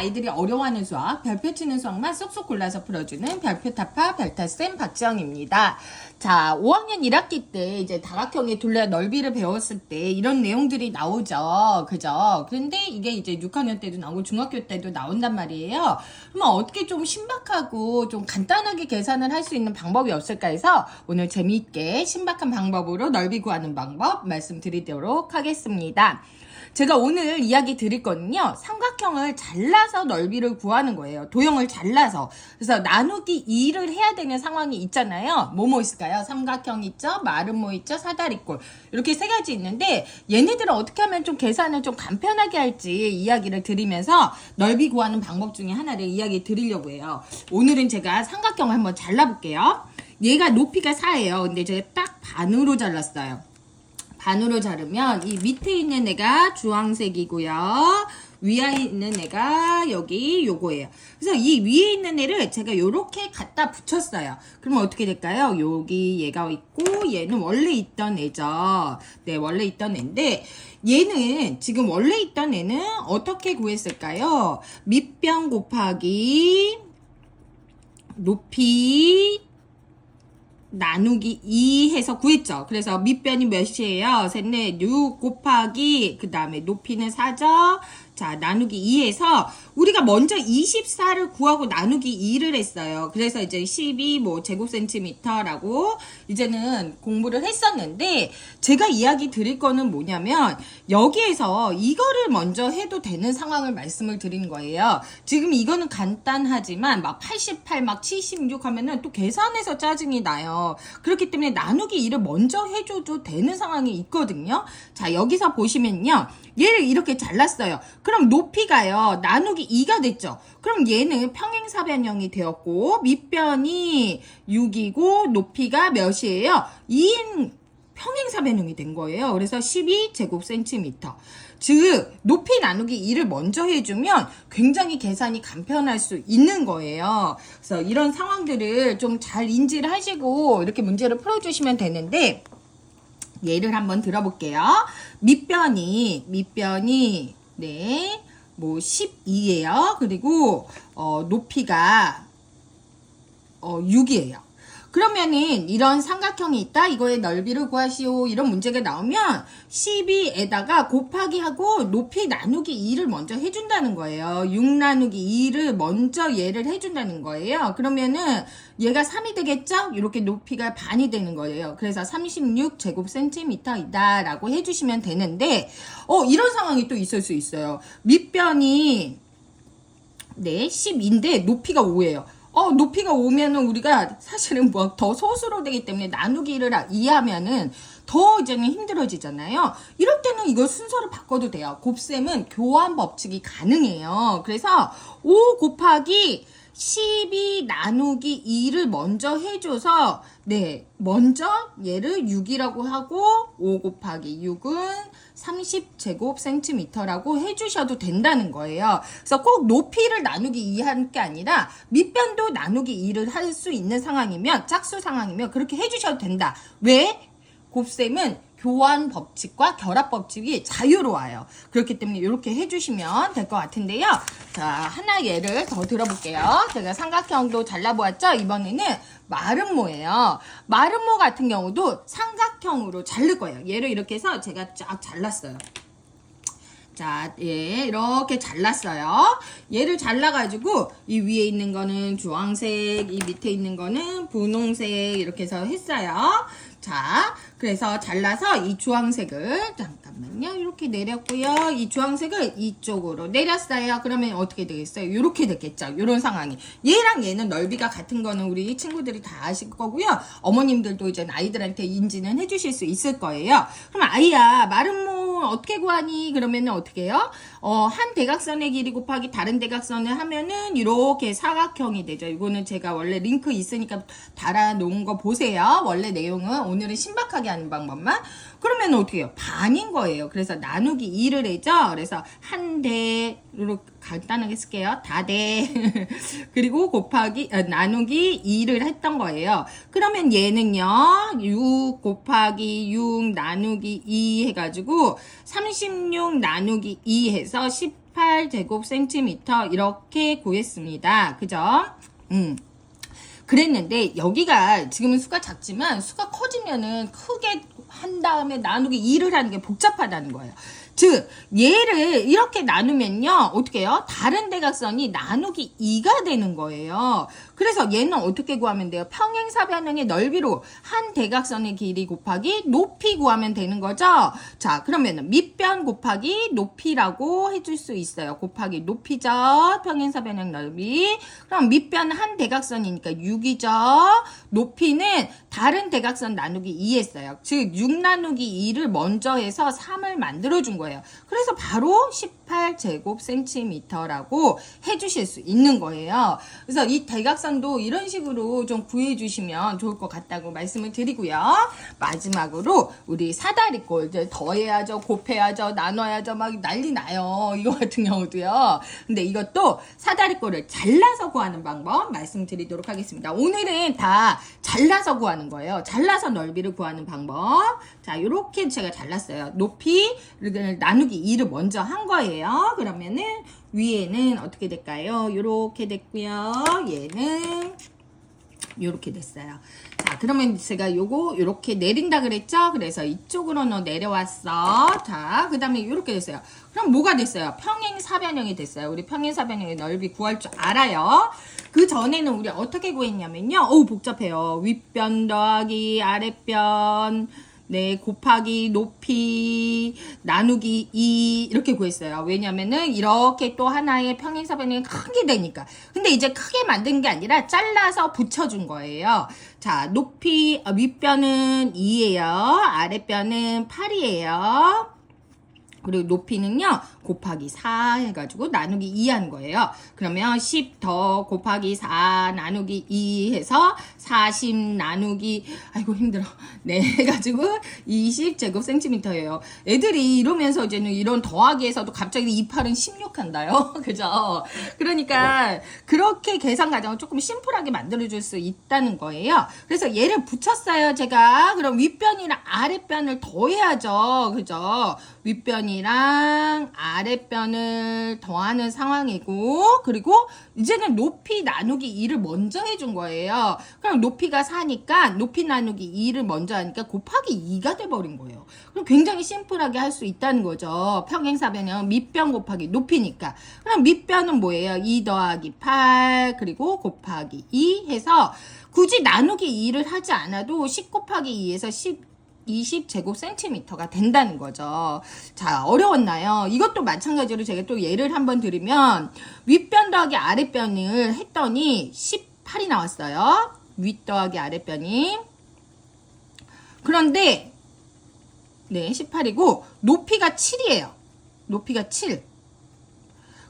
아이들이 어려워하는 수학, 별표 치는 수학만 쏙쏙 골라서 풀어주는 별표타파 별타쌤 박지영입니다. 자, 5학년 1학기 때 이제 다각형의 둘레 넓이를 배웠을 때 이런 내용들이 나오죠. 그죠? 그런데 이게 이제 6학년 때도 나오고 중학교 때도 나온단 말이에요. 그러면 어떻게 좀 신박하고 좀 간단하게 계산을 할 수 있는 방법이 없을까 해서 오늘 재미있게 신박한 방법으로 넓이 구하는 방법 말씀드리도록 하겠습니다. 제가 오늘 이야기 드릴 거는요, 삼각형을 잘라서 넓이를 구하는 거예요. 도형을 잘라서. 그래서 나누기 2를 해야 되는 상황이 있잖아요. 뭐뭐 있을까요? 삼각형 있죠? 마름모 있죠? 사다리꼴. 이렇게 세 가지 있는데, 얘네들은 어떻게 하면 좀 계산을 좀 간편하게 할지 이야기를 드리면서 넓이 구하는 방법 중에 하나를 이야기 드리려고 해요. 오늘은 제가 삼각형을 한번 잘라볼게요. 얘가 높이가 4예요. 근데 제가 딱 반으로 잘랐어요. 반으로 자르면 이 밑에 있는 애가 주황색이고요. 위에 있는 애가 여기 요거예요. 그래서 이 위에 있는 애를 제가 요렇게 갖다 붙였어요. 그러면 어떻게 될까요? 여기 얘가 있고 얘는 원래 있던 애죠. 네, 원래 있던 애인데 얘는 지금 원래 있던 애는 어떻게 구했을까요? 밑변 곱하기 높이 나누기 2 해서 구했죠. 그래서 밑변이 몇이에요? 셋, 넷, 6 곱하기 그 다음에 높이는 4죠. 자, 나누기 2 해서 우리가 먼저 24를 구하고 나누기 2를 했어요. 그래서 이제 12 제곱센티미터라고 이제는 공부를 했었는데 제가 이야기 드릴 거는 뭐냐면 여기에서 이거를 먼저 해도 되는 상황을 말씀을 드리는 거예요. 지금 이거는 간단하지만 막 88, 막 76 하면은 또 계산해서 짜증이 나요. 그렇기 때문에 나누기 2를 먼저 해줘도 되는 상황이 있거든요. 자, 여기서 보시면요. 얘를 이렇게 잘랐어요. 그럼 높이가요. 나누기 2가 됐죠. 그럼 얘는 평행사변형이 되었고 밑변이 6이고 높이가 몇이에요? 2인 평행사변형이 된 거예요. 그래서 12제곱센티미터. 즉 높이 나누기 2를 먼저 해주면 굉장히 계산이 간편할 수 있는 거예요. 그래서 이런 상황들을 좀 잘 인지를 하시고 이렇게 문제를 풀어주시면 되는데 예를 한번 들어볼게요. 밑변이 네, 뭐 12예요. 그리고 높이가 6이에요. 그러면은 이런 삼각형이 있다. 이거의 넓이를 구하시오. 이런 문제가 나오면 12에다가 곱하기 하고 높이 나누기 2를 먼저 해준다는 거예요. 6 나누기 2를 먼저 얘를 해준다는 거예요. 그러면은 얘가 3이 되겠죠? 이렇게 높이가 반이 되는 거예요. 그래서 36제곱센티미터이다 라고 해주시면 되는데 이런 상황이 또 있을 수 있어요. 밑변이 네 10인데 높이가 5예요. 높이가 5면은 우리가 사실은 뭐 더 소수로 되기 때문에 나누기를 이해하면은 더 이제는 힘들어지잖아요. 이럴 때는 이걸 순서를 바꿔도 돼요. 곱셈은 교환 법칙이 가능해요. 그래서 5 곱하기 12 나누기 2를 먼저 해줘서 네 먼저 얘를 6이라고 하고 5 곱하기 6은 30제곱센티미터라고 해주셔도 된다는 거예요. 그래서 꼭 높이를 나누기 2 한 게 아니라 밑변도 나누기 2를 할 수 있는 상황이면 짝수 상황이면 그렇게 해주셔도 된다. 왜? 곱셈은 교환 법칙과 결합 법칙이 자유로워요. 그렇기 때문에 이렇게 해주시면 될 것 같은데요. 자, 하나 예를 더 들어볼게요. 제가 삼각형도 잘라보았죠? 이번에는 마름모예요. 마름모 같은 경우도 삼각형으로 자를 거예요. 얘를 이렇게 해서 제가 쫙 잘랐어요. 자, 예, 이렇게 잘랐어요. 얘를 잘라가지고 이 위에 있는 거는 주황색, 이 밑에 있는 거는 분홍색 이렇게 해서 했어요. 자, 그래서 잘라서 이 주황색을 잠깐만요. 이렇게 내렸고요. 이 주황색을 이쪽으로 내렸어요. 그러면 어떻게 되겠어요? 이렇게 됐겠죠. 이런 상황이. 얘랑 얘는 넓이가 같은 거는 우리 친구들이 다 아실 거고요. 어머님들도 이제 아이들한테 인지는 해주실 수 있을 거예요. 그럼 아이야, 마름모 어떻게 구하니? 그러면은 어떻게 해요? 한 대각선의 길이 곱하기 다른 대각선을 하면은 이렇게 사각형이 되죠. 이거는 제가 원래 링크 있으니까 달아놓은 거 보세요. 원래 내용은 오늘은 신박하게 하는 방법만. 그러면 어떻게 해요? 반인 거예요. 그래서 나누기 2를 해죠. 그래서 한 대로 간단하게 쓸게요. 다대. 그리고 곱하기 나누기 2를 했던 거예요. 그러면 얘는요. 6 곱하기 6 나누기 2 해가지고 36 나누기 2 해서 18 18제곱센티미터 이렇게 구했습니다. 그죠? 그랬는데 여기가 지금은 수가 작지만 수가 커지면은 크게 한 다음에 나누기 2를 하는 게 복잡하다는 거예요. 즉 얘를 이렇게 나누면요 어떻게 해요? 다른 대각선이 나누기 2가 되는 거예요. 그래서 얘는 어떻게 구하면 돼요? 평행사변형의 넓이로 한 대각선의 길이 곱하기 높이 구하면 되는 거죠. 자 그러면 밑변 곱하기 높이라고 해줄 수 있어요. 곱하기 높이죠. 평행사변형 넓이. 그럼 밑변은 한 대각선이니까 6이죠. 높이는 다른 대각선 나누기 2 했어요. 즉 6 나누기 2를 먼저 해서 3을 만들어준 거예요. 그래서 바로 18제곱센티미터라고 해주실 수 있는 거예요. 그래서 이 대각선도 이런 식으로 좀 구해주시면 좋을 것 같다고 말씀을 드리고요. 마지막으로 우리 사다리꼴 이제 더해야죠, 곱해야죠, 나눠야죠, 막 난리 나요. 이거 같은 경우도요. 근데 이것도 사다리꼴을 잘라서 구하는 방법 말씀드리도록 하겠습니다. 오늘은 다 잘라서 구하는 거예요. 잘라서 넓이를 구하는 방법. 자, 이렇게 제가 잘랐어요. 높이 나누기 2를 먼저 한 거예요. 그러면은 위에는 어떻게 될까요? 이렇게 됐고요. 얘는 이렇게 됐어요. 자, 그러면 제가 요거 이렇게 내린다 그랬죠? 그래서 이쪽으로 내려왔어. 자, 그 다음에 이렇게 됐어요. 그럼 뭐가 됐어요? 평행사변형이 됐어요. 우리 평행사변형의 넓이 구할 줄 알아요. 그 전에는 우리 어떻게 구했냐면요. 어우, 복잡해요. 윗변 더하기 아랫변 네, 곱하기 높이 나누기 2 이렇게 구했어요. 왜냐면은 이렇게 또 하나의 평행사변형이 크게 되니까. 근데 이제 크게 만든 게 아니라 잘라서 붙여준 거예요. 자, 높이 윗변은 2예요. 아랫변은 8이에요. 그리고 높이는요 곱하기 4 해가지고 나누기 2 한 거예요. 그러면 10 더 곱하기 4 나누기 2 해서 40 나누기 아이고 힘들어 네 해가지고 20제곱센티미터예요. 애들이 이러면서 이제는 이런 더하기에서도 갑자기 28은 16 한다요. 그죠? 그러니까 그렇게 계산 과정을 조금 심플하게 만들어줄 수 있다는 거예요. 그래서 얘를 붙였어요 제가. 그럼 윗변이랑 아랫변을 더해야죠. 그죠? 윗변이랑 아랫변을 더하는 상황이고, 그리고 이제는 높이 나누기 2를 먼저 해준 거예요. 그럼 높이가 4니까 높이 나누기 2를 먼저 하니까 곱하기 2가 돼버린 거예요. 그럼 굉장히 심플하게 할 수 있다는 거죠. 평행사변형 밑변 곱하기 높이니까. 그럼 밑변은 뭐예요? 2 더하기 8 그리고 곱하기 2 해서 굳이 나누기 2를 하지 않아도 10 곱하기 2에서 20제곱센티미터가 된다는 거죠. 자, 어려웠나요? 이것도 마찬가지로 제가 또 예를 한번 드리면 윗변 더하기 아랫변을 했더니 18이 나왔어요. 윗 더하기 아랫변이. 그런데 네, 18이고 높이가 7이에요. 높이가 7.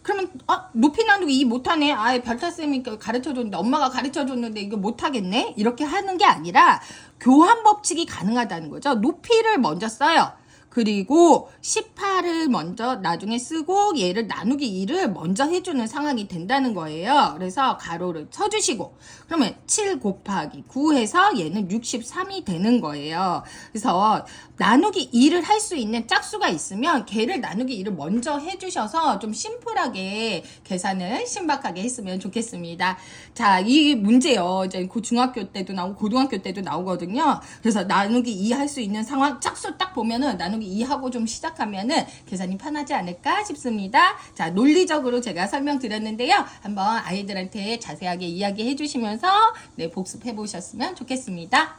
그러면 높이 나누기 2 못하네. 아예 별타쌤이 가르쳐줬는데 엄마가 가르쳐줬는데 이거 못하겠네. 이렇게 하는 게 아니라 교환 법칙이 가능하다는 거죠. 높이를 먼저 써요. 그리고 18을 먼저 나중에 쓰고 얘를 나누기 2를 먼저 해주는 상황이 된다는 거예요. 그래서 가로를 쳐주시고 그러면 7 곱하기 9 해서 얘는 63이 되는 거예요. 그래서 나누기 2를 할 수 있는 짝수가 있으면 걔를 나누기 2를 먼저 해주셔서 좀 심플하게 계산을 신박하게 했으면 좋겠습니다. 자, 이 문제요. 이제 중학교 때도 나오고 고등학교 때도 나오거든요. 그래서 나누기 2 할 수 있는 상황 짝수 딱 보면은 나누기 2 하고 좀 시작하면은 계산이 편하지 않을까 싶습니다. 자, 논리적으로 제가 설명드렸는데요. 한번 아이들한테 자세하게 이야기해 주시면서 네, 복습해 보셨으면 좋겠습니다.